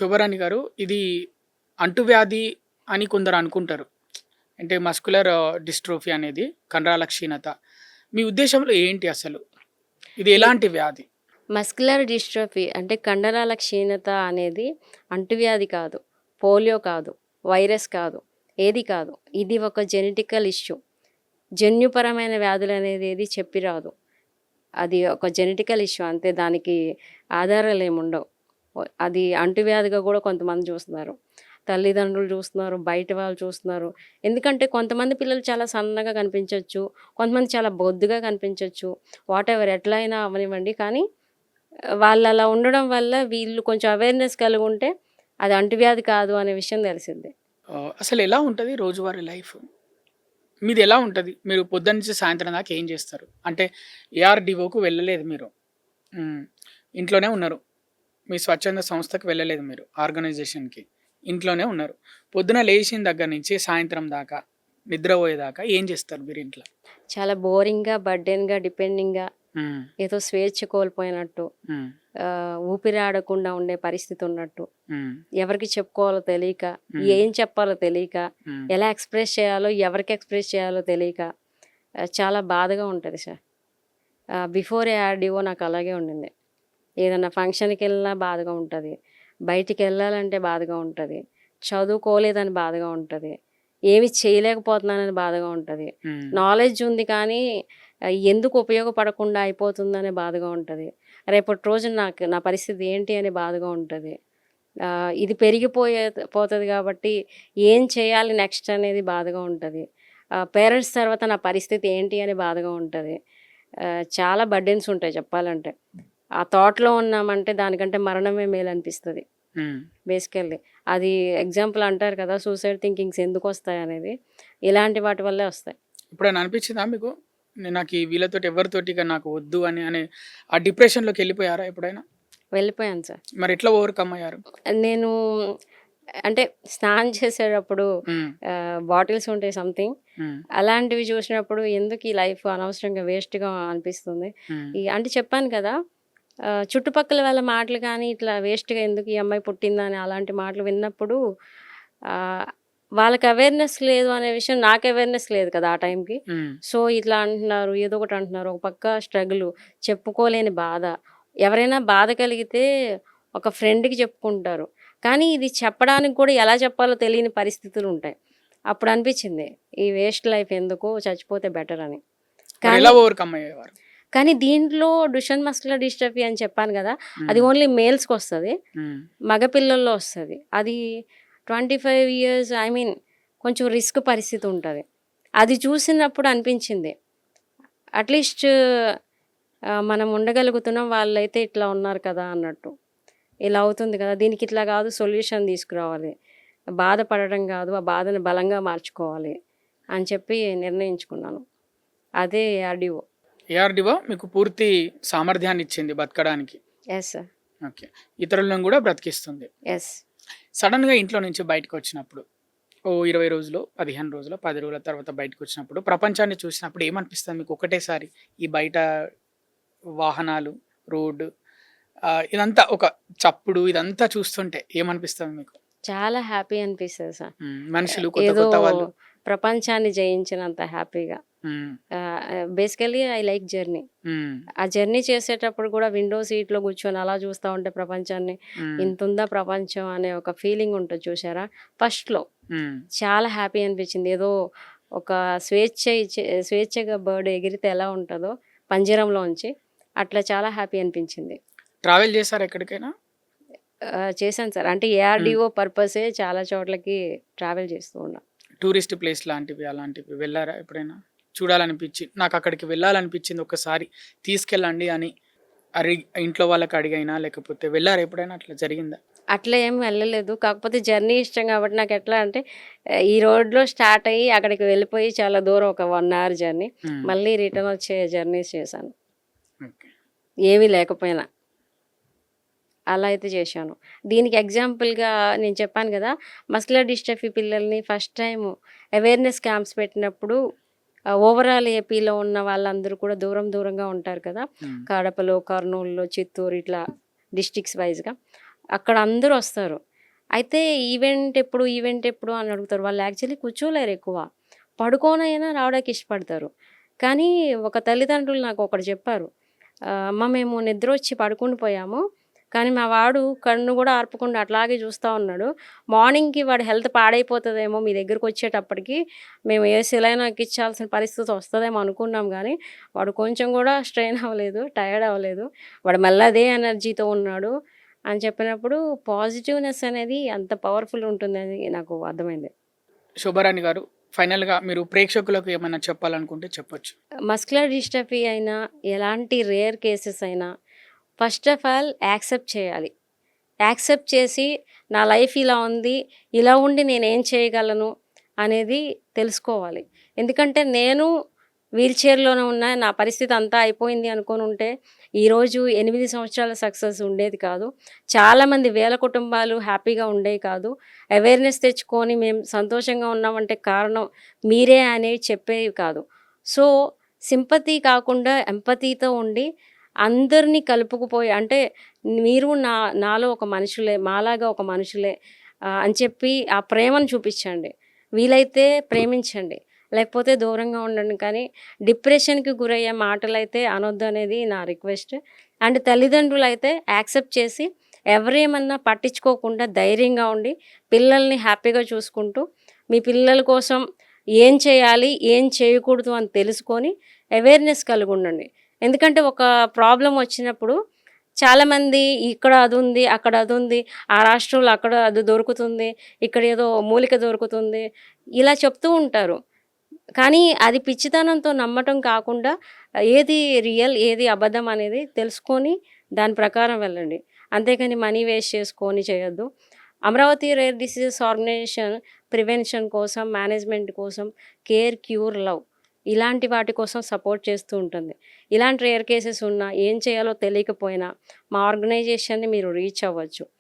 శోభరాణి గారు, ఇది అంటువ్యాధి అని కొందరు అనుకుంటారు. అంటే మస్కులర్ డిస్ట్రోఫీ అనేది కండరాల క్షీణత. మీ ఉద్దేశంలో ఏంటి అసలు? ఇది ఈ ఎలాంటి వ్యాధి? మస్కులర్ డిస్ట్రోఫీ అంటే కండరాల క్షీణత అనేది అంటువ్యాధి కాదు, పోలియో కాదు, వైరస్ కాదు, ఏది కాదు. ఇది ఒక జెనెటికల్ ఇష్యూ. జన్యుపరమైన వ్యాధులు అనేది ఏది చెప్పి రాదు. అది ఒక జెనెటికల్ ఇష్యూ అంతే. దానికి ఆధారాలు ఏముండవు. అది అంటువ్యాధిగా కూడా కొంతమంది చూస్తున్నారు. తల్లిదండ్రులు చూస్తున్నారు, బయట వాళ్ళు చూస్తున్నారు. ఎందుకంటే కొంతమంది పిల్లలు చాలా సన్నగా కనిపించొచ్చు, కొంతమంది చాలా బొద్దుగా కనిపించొచ్చు. వాటెవర్ ఎట్లా అయినా అవ్వనివ్వండి. కానీ వాళ్ళు అలా ఉండడం వల్ల వీళ్ళు కొంచెం అవేర్‌నెస్ కలిగుంటే అది అంటువ్యాధి కాదు అనే విషయం తెలిసిద్ది. అసలు ఎలా ఉంటది రోజువారీ లైఫ్? మీదెలా ఉంటది? మీరు పొద్దున్న నుంచి సాయంత్రం దాకా ఏం చేస్తారు? అంటే ఏఆర్‌డీఓకు వెళ్ళలేదు మీరు. హ్మ్. ఇంట్లోనే ఉన్నారు. మీ స్వచ్ఛంద సంస్థకి వెళ్ళలేదు మీరు ఆర్గనైజేషన్‌కి. ఇంట్లోనే ఉన్నారు. పొద్దున లేచిన దగ్గర నుంచి సాయంత్రం దాకా, నిద్రపోయేదాకా ఏం చేస్తారు మీరు ఇంట్లో? చాలా బోరింగ్‌గా, బర్డెన్‌గా, డిపెండింగ్‌గా, హ్మ్. ఏదో స్వేచ్ఛ కోల్పోయినట్టు, హ్మ్. ఊపిరాడకుండా ఉండే పరిస్థితి ఉన్నట్టు, హ్మ్. ఎవరికి చెప్పుకోవాలో తెలియక, హ్మ్. ఏం చెప్పాలో తెలియక, హ్మ్. ఎలా ఎక్స్‌ప్రెస్ చేయాలో, ఎవరికి ఎక్స్‌ప్రెస్ చేయాలో తెలియక చాలా బాధగా ఉంటది సార్. బిఫోర్ ఏఆర్‌డీఓ నాకు అలాగే ఉండింది. ఏదన్నా ఫంక్షన్‌కెళ్ళినా బాధగా ఉంటది. బయటికెళ్ళాలంటే బాధగా ఉంటది. చదువుకోలేదని బాధగా ఉంటది. ఏమి చేయలేకపోతున్నానని బాధగా ఉంటది. హ్మ్. నాలెడ్జ్ ఉంది కానీ ఎందుకు ఉపయోగపడకుండా అయిపోతుందనే బాధగా ఉంటది. రేపటి రోజున నా పరిస్థితి ఏంటి అని బాధగా ఉంటది. ఇది పోతది కాబట్టి ఏం చేయాలి నెక్స్ట్ అనేది బాధగా ఉంటది. పేరెంట్స్ తర్వాత నా పరిస్థితి ఏంటి అని బాధగా ఉంటది. చాలా బర్డెన్స్ ఉంటాయి చెప్పాలంటే. ఆ థాట్‌లో ఉన్నామంటే దానికంటే మరణమే మేలనిపిస్తది హ్మ్. బేసికల్లీ. అది ఎగ్జాంపుల్ అంటారు కదా! సూసైడ్ థింకింగ్స్ ఎందుకొస్తాయనేది. ఇలాంటి వాటి వల్లే వస్తాయి. ఎప్పుడైనా అనిపించిందా మీకు? నాకు ఈ వీళ్ళతోటి ఎవరితోటి ఇక నాకు వద్దు అని ఆ డిప్రెషన్‌లోకెళ్ళిపోయారా ఎప్పుడైనా? వెళ్ళిపోయాను సార్. మరెట్లా ఓవర్‌కమ్ అయ్యారు? నేను అంటే స్నానం చేసేటప్పుడు హ్మ్. బాటిల్స్ ఉంటాయి సంథింగ్. హ్మ్. అలాంటివి చూసినప్పుడు ఎందుకు ఈ లైఫ్ అనవసరంగా వేస్ట్‌గా అనిపిస్తుంది. హ్మ్. అంటే చెప్పాను కదా! చుట్టుపక్కల వాళ్ళ మాటలు కానీ ఇట్లా వేస్ట్‌గా ఎందుకు ఈ అమ్మాయి పుట్టిందా అని అలాంటి మాటలు విన్నప్పుడు ఆహ్, వాళ్ళకి అవేర్‌నెస్ లేదు అనే విషయం నాకు అవేర్‌నెస్ లేదు కదా! ఆ టైంకి. హ్మ్. సో, ఇట్లా అంటున్నారు, ఏదో ఒకటి అంటున్నారు. ఒక పక్క స్ట్రగులు, చెప్పుకోలేని బాధ. ఎవరైనా బాధ కలిగితే ఒక ఫ్రెండ్‌కి చెప్పుకుంటారు. కానీ ఇది చెప్పడానికి కూడా ఎలా చెప్పాలో తెలియని పరిస్థితులుంటాయి. అప్పుడు అనిపించింది, ఈ వేస్ట్ లైఫ్ ఎందుకు చచ్చిపోతే బెటర్ అని. మరెలా కానీ ఓవర్‌కమ్ అయ్యేవారు? కానీ దీంట్లో డుషెన్ మస్కులర్ డిస్ట్రోఫీ అని చెప్పాను గదా! అది హ్మ్. ఓన్లీ మేల్స్‌కొస్తది. హ్మ్. మగ పిల్లల్లో వస్తది. అది 25 ఇయర్స్ ఐ మీన్ కొంచెం రిస్క్ పరిస్థితి ఉంటది. అది చూసినప్పుడు అనిపించింది. అట్‌లీస్ట్ మనం ఉండగలుగుతున్నాం. వాళ్ళైతే ఇట్లా ఉన్నారు కదా! అన్నట్టు. ఇలా అవుతుంది కదా! దీనికి ఇట్లా కాదు సొల్యూషన్ తీసుకురావాలి. బాధపడడం గాదు, ఆ బాధని బలంగా మార్చుకోవాలి అని చెప్పి నిర్ణయించుకున్నాను. అదే ఆర్‌డీఓ. ఏఆర్‌డిఓ మీకు పూర్తి సామర్థ్యాన్నిచ్చింది బతకడానికి. Yes sir. ఓకే. ఇతరులను గూడా బ్రతికిస్తుంది. యెస్. సడెన్‌గా ఇంట్లో నుంచి బయటకొచ్చినప్పుడు, ఓ 20 రోజులో, 15 రోజులో, 10 రోజుల తర్వాత బయటకొచ్చినప్పుడు, ప్రపంచాన్ని చూసినప్పుడు ఏమనిపిస్తది మీకు ఒకటేసారి? ఈ బయట వాహనాలు, రోడ్డు ఇదంతా ఒక చప్పుడు ఇదంతా చూస్తుంటే ఏమనిపిస్తది మీకు? చాలా హ్యాపీ అనిపిస్తది సార్. హ్మ్. మనుషులు కొత్త ఏదో కొత్త వాళ్ళు. ప్రపంచాన్ని జయించినంత హ్యాపీగా. హ్మ్. Basically I like journey. హ్మ్. ఆ జర్నీ చేసేటప్పుడు కూడా విండో సీట్‌లో కూర్చొని అలా చూస్తా ఉంటే ప్రపంచాన్ని, హ్మ్. ఇంతుందా ప్రపంచం అనే ఒక ఫీలింగ్ ఉంటది చూసారా? ఫస్ట్‌లో హ్మ్. చాలా హ్యాపీ అనిపించింది. ఏదో ఒక స్వేచ్ఛగా బర్డ్ ఎగిరితే ఎలా ఉంటదో పంజరంలోంచి, అట్లా చాలా హ్యాపీ అనిపించింది. ట్రావెల్ చేసారా ఎక్కడికైనా? చేశాను సార్. అంటే హ్మ్. ఏఆర్‌డీఓ పర్పసే చాలా చోట్లకి ట్రావెల్ చేస్తూ ఉన్నా. టూరిస్ట్ ప్లేస్ లాంటివి అలాంటివి వెళ్లారా ఎప్పుడైనా? చూడాలనిపించి నాకక్కడికి వెళ్ళాలనిపించింది ఒక్కసారి తీసుకెళ్ళండి అని ఇంట్లో వాళ్ళకి అడిగైనా లేకపోతే వెళ్లారా ఎప్పుడైనా అట్లా జరిగిందా? అట్లా ఏం వెళ్ళలేదు. కాకపోతే జర్నీ ఇష్టం కాబట్టి నాకెట్లా అంటే ఈ రోడ్‌లో స్టార్ట్ అయ్యి అక్కడికి వెళ్ళిపోయి చాలా దూరం ఒక 1 అవర్ జర్నీ. హ్మ్. మళ్ళీ రిటర్న్ వచ్చే జర్నీస్ చేశాను. ఓకే. ఏమీ లేకపోయినా. అలా అయితే చేశాను. దీనికి ఎగ్జాంపుల్‌గా నేను చెప్పాను గదా! మస్కులర్ డిస్ట్రోఫీ పిల్లల్ని ఫస్ట్ టైము అవేర్‌నెస్ క్యాంప్స్ పెట్టినప్పుడు ఓవరాల్ ఏపీలో ఉన్న వాళ్ళందరూ కూడా దూరం దూరంగా ఉంటారు కదా! హ్మ్. కడపలో, కర్నూలులో, చిత్తూరు ఇట్లా డిస్ట్రిక్ట్స్ వైస్‌గా. అక్కడ అందరూ వస్తారు. అయితే ఈవెంట్ ఎప్పుడు అని అడుగుతారు. వాళ్ళు యాక్చువల్లీ కూర్చోలేరు ఎక్కువ. పడుకోనైనా రావడానికి ఇష్టపడతారు. కానీ ఒక తల్లిదండ్రులు నాకొకటి చెప్పారు. అమ్మ మేము నిద్రొచ్చి పడుకుండి పోయాము. కానీ మా వాడు కన్ను గూడా ఆర్పకుండా అట్లాగే చూస్తా ఉన్నాడు. మార్నింగ్‌కి వాడి హెల్త్ పాడైపోతదేమో మీ దగ్గరకొచ్చేటప్పటికి. మేము ఏ సెలైన్ ఎక్కించాల్సిన పరిస్థితి వస్తదేమో అనుకున్నాం గానీ, వాడు కొంచెం గూడా స్ట్రెయిన్ అవ్వలేదు. టైర్డ్ అవ్వలేదు. వాడు మళ్ళీ అదే ఎనర్జీతో ఉన్నాడు అని చెప్పినప్పుడు పాజిటివ్‌నెస్ అనేది అంత పవర్‌ఫుల్ ఉంటుందని నాకు అర్థమైంది. శోభారాణి గారు, ఫైనల్‌గా మీరు ప్రేక్షకులకు ఏమన్నా చెప్పాలనుకుంటే చెప్పొచ్చు. మస్కులర్ డిస్ట్రఫీ అయినా, ఎలాంటి రేర్ కేసెస్ అయినా ఫస్ట్ ఆఫ్ ఆల్ యాక్సెప్ట్ చేయాలి. యాక్సెప్ట్ చేసి నా లైఫ్ ఇలా ఉంది. ఇలా ఉండి నేనేం చేయగలను అనేది తెలుసుకోవాలి. ఎందుకంటే నేను వీల్ చైర్‌లోనే ఉన్నా. నా పరిస్థితి అంతా అయిపోయింది అనుకోనుంటే ఈరోజు 8 సంవత్సరాల సక్సెస్ ఉండేది కాదు. చాలామంది వేల కుటుంబాలు హ్యాపీగా ఉండేవి కాదు. అవేర్‌నెస్ తెచ్చుకొని మేము సంతోషంగా ఉన్నామంటే కారణం మీరే అనేవి చెప్పేవి కాదు. సో, సింపతి కాకుండా ఎంపతీతో ఉండి అందరిని కలుపుకుపోయి అంటే మీరు నాలో ఒక మనుషులే, మాలాగా ఒక మనుషులే అని చెప్పి ఆ ప్రేమను చూపించండి. వీలైతే ప్రేమించండి. లేకపోతే దూరంగా ఉండండి. కానీ డిప్రెషన్‌కి గురయ్యే మాటలైతే అనొద్దనేది నా రిక్వెస్ట్. అండ్ తల్లిదండ్రులైతే యాక్సెప్ట్ చేసి ఎవరేమన్నా పట్టించుకోకుండా ధైర్యంగా ఉండి పిల్లల్ని హ్యాపీగా చూసుకుంటూ మీ పిల్లల కోసం ఏం చేయాలి, ఏం చేయకూడదు అని తెలుసుకొని అవేర్‌నెస్ కలిగుండండి. ఎందుకంటే ఒక ప్రాబ్లమ్ వచ్చినప్పుడు చాలామంది ఇక్కడ అదుంది, అక్కడ అదుంది, ఆ రాష్ట్రంలో అక్కడ అది దొరుకుతుంది, ఇక్కడ ఏదో మూలిక దొరుకుతుంది, ఇలా చెప్తూ ఉంటారు. కానీ అది పిచ్చితనంతో నమ్మటం కాకుండా ఏది రియల్, ఏది అబద్ధం అనేది తెలుసుకొని దాని ప్రకారం వెళ్ళండి. అంతేగాని మనీ వేస్ట్ చేసుకొని చేయొద్దు. Amaravati rare diseases organization prevention కోసం, మేనేజ్మెంట్ కోసం కేర్, క్యూర్, లవ్ ఇలాంటి వాటి కోసం సపోర్ట్ చేస్తూ ఉంటుంది. ఇలాంటి రేర్ కేసెస్ ఉన్నా, ఏం చేయాలో తెలియకపోయినా మా ఆర్గనైజేషన్‌ని మీరు రీచ్ అవ్వచ్చు.